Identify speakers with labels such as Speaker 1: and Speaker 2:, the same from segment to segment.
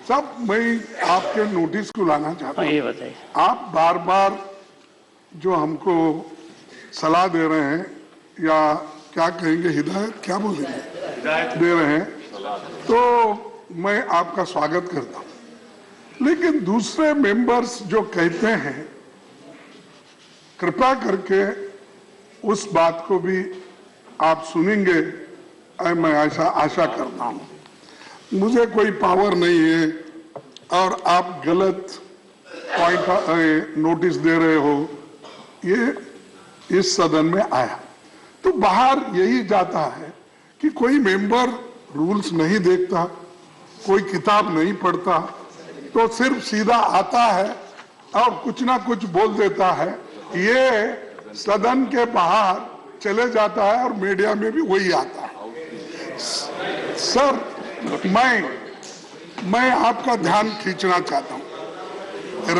Speaker 1: सब मैं आपके नोटिस को लाना चाहता हूँ।
Speaker 2: ये बताइए।
Speaker 1: आप बार बार जो हमको सलाह दे रहे हैं या क्या कहेंगे, हिदायत क्या बोलेंगे, दे रहे हैं, तो मैं आपका स्वागत करता हूँ। लेकिन दूसरे मेंबर्स जो कहते हैं, कृपया करके उस बात को भी आप सुनेंगे, मैं ऐसा आशा करता हूँ। मुझे कोई पावर नहीं है और आप गलत पॉइंट नोटिस दे रहे हो, ये इस सदन में आया तो बाहर यही जाता है कि कोई मेंबर रूल्स नहीं देखता, कोई किताब नहीं पढ़ता, तो सिर्फ सीधा आता है और कुछ ना कुछ बोल देता है। ये सदन के बाहर चले जाता है और मीडिया में भी वही आता है। सर, मैं आपका ध्यान खींचना चाहता हूँ।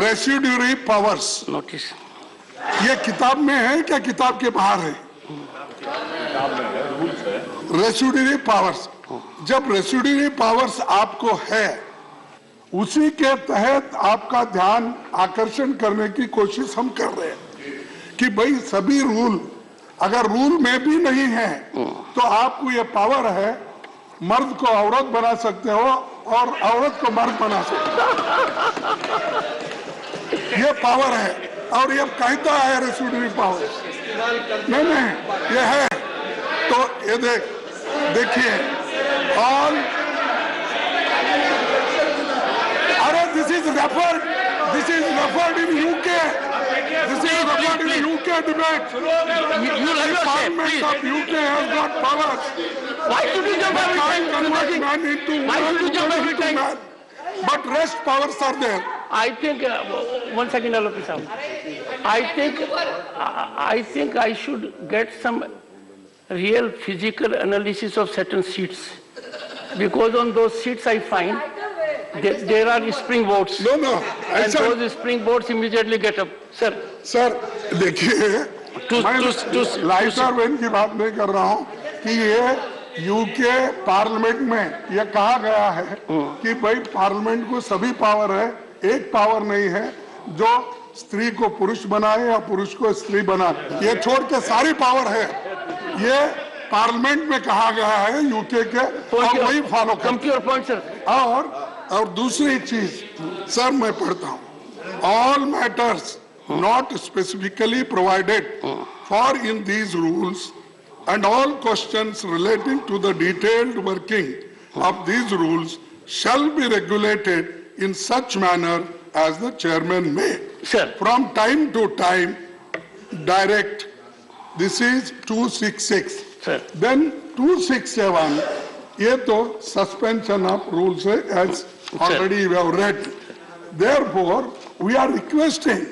Speaker 1: रेसिड्यूरी पावर्स
Speaker 2: नोटिस
Speaker 1: ये किताब में है क्या, किताब के बाहर है? रेसिड्यूरी पावर्स, जब रेसिड्यूरी पावर्स आपको है, उसी के तहत आपका ध्यान आकर्षण करने की कोशिश हम कर रहे हैं कि भाई सभी रूल, अगर रूल में भी नहीं है तो आपको ये पावर है, मर्द को औरत बना सकते हो और औरत को मर्द बना सकते हो। ये पावर है और ये कहता है रेसिड्यूरी पावर। नहीं, ये है। तो ये देखिए, ऑल, अरे this is referred in UK, this is referred in UK debate. Parliament of UK has got powers.
Speaker 2: Why should you jump every time?
Speaker 1: Convert man into
Speaker 2: Why should you jump every time?
Speaker 1: man. But rest powers are there.
Speaker 2: I think, one second, Alopi Saab. I think I should get some real physical analysis of certain seats, because on those seats I find there are springboards.
Speaker 1: No.
Speaker 2: And those springboards immediately get up.
Speaker 1: Sir, देखिए, मैं lighter when की बात नहीं कर रहा हूँ कि ये यूके पार्लियामेंट में यह कहा गया है कि भाई पार्लियामेंट को सभी पावर है, एक पावर नहीं है जो स्त्री को पुरुष बनाए या पुरुष को स्त्री बनाए, ये छोड़ के सारी पावर है। ये पार्लियामेंट में कहा गया है यूके के, और वही फॉलो कर। और दूसरी चीज सर, मैं पढ़ता हूँ, all matters not specifically provided for in these rules and all questions relating to the detailed working of these rules shall be regulated in such manner as the chairman may from time to time direct. This is 266. Then 267, ये तो suspension of rules है, as already we have read. Therefore we are requesting,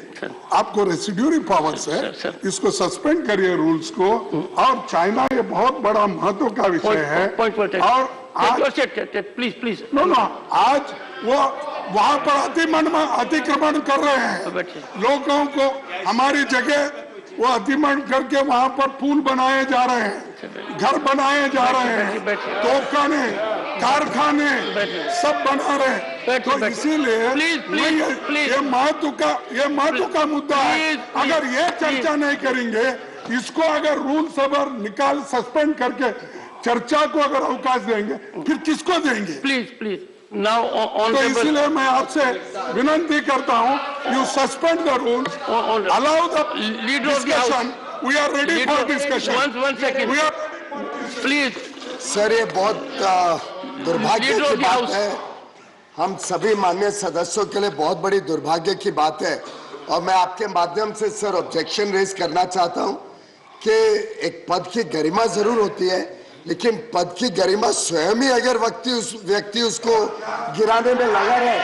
Speaker 1: आपको residuary powers है, इसको suspend करिए rules को। और China ये बहुत बड़ा महत्व का विषय है। और
Speaker 2: प्लीज
Speaker 1: नो, आज वो वहाँ पर अतिक्रमण कर रहे हैं, लोगों को हमारी जगह वो अतिक्रमण करके वहाँ पर पुल बनाए जा रहे हैं, घर बनाए जा रहे हैं, तोपखाने, कारखाने सब बना रहे हैं। तो इसीलिए ये महत्व का मुद्दा है। अगर ये चर्चा नहीं करेंगे, इसको अगर रूल सबर निकाल सस्पेंड करके चर्चा को अगर अवकाश देंगे, फिर किसको देंगे?
Speaker 2: Please now on.
Speaker 1: तो इसीलिए मैं आपसे विनती करता हूँ, you suspend the rules, allow the discussion, we are ready for discussion.
Speaker 2: One second please.
Speaker 3: Sir, ये बहुत दुर्भाग्य की बात है, हम सभी माननीय सदस्यों के लिए बहुत बड़ी दुर्भाग्य की बात है। और मैं आपके माध्यम से सर ऑब्जेक्शन रेज करना चाहता हूं कि एक पद की गरिमा जरूर होती है, लेकिन पद की गरिमा स्वयं ही अगर व्यक्ति उसको गिराने में लगा रहे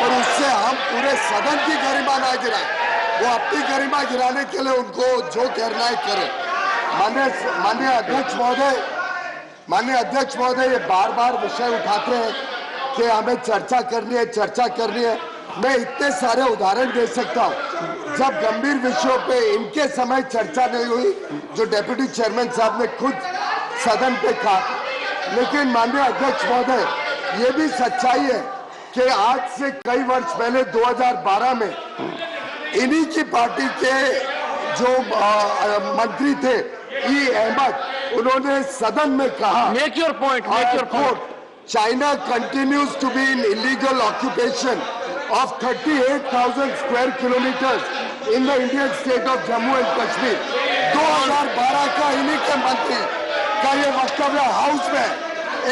Speaker 3: और उससे हम पूरे सदन की गरिमा ना गिराएं, वो अपनी गरिमा गिराने के लिए उनको जो करना है करें। माननीय अध्यक्ष महोदय ये बार बार विषय उठाते हैं कि हमें चर्चा करनी है। मैं इतने सारे उदाहरण दे सकता हूं जब गंभीर विषयों पे इनके समय चर्चा नहीं हुई, जो डेप्यूटी चेयरमैन साहब ने खुद सदन पे कहा। लेकिन माननीय अध्यक्ष महोदय, ये भी सच्चाई है कि आज से कई वर्ष पहले 2012 में इन्हीं की पार्टी के जो मंत्री थे ई अहमद, उन्होंने सदन में कहा,
Speaker 2: Make your point, make your point.
Speaker 3: China continues to be in illegal occupation of 38,000 square kilometers in the Indian state of Jammu and Kashmir. 2012 का इन्हीं के मंत्री का ये वक्तव्य हाउस में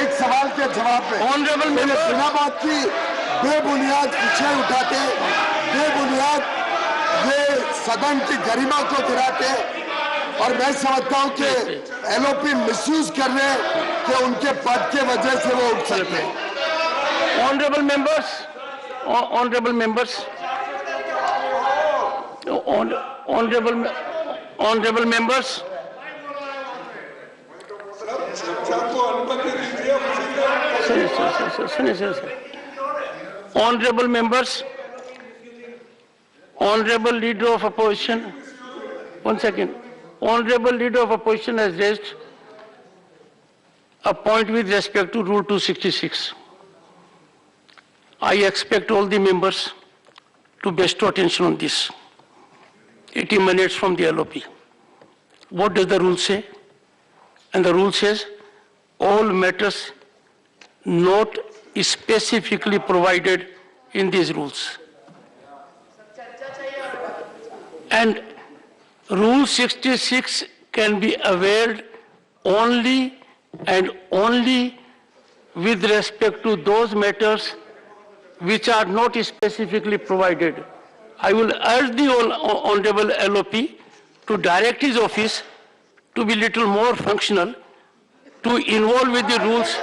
Speaker 3: एक सवाल के जवाब में
Speaker 2: Honorable
Speaker 3: मैंने
Speaker 2: member.
Speaker 3: बिना बात की बेबुनियाद विषय उठाते, बेबुनियाद ये सदन की गरिमा को गिराते, और मैं समझता हूं कि एलओपी मिसयूज कर रहे हैं कि उनके पद के वजह से वो उठ सकते हैं।
Speaker 2: Honorable members, honorable members, honorable members, honorable members, honorable leader of opposition, one second, honorable leader of opposition has raised a point with respect to Rule 266. I expect all the members to bestow attention on this. It emanates from the LOP. What does the rule say? And the rule says, all matters not specifically provided in these rules. And Rule 66 can be availed only and only with respect to those matters which are not specifically provided. I will urge the Honorable LOP to direct his office to be little more functional, to involve with the rules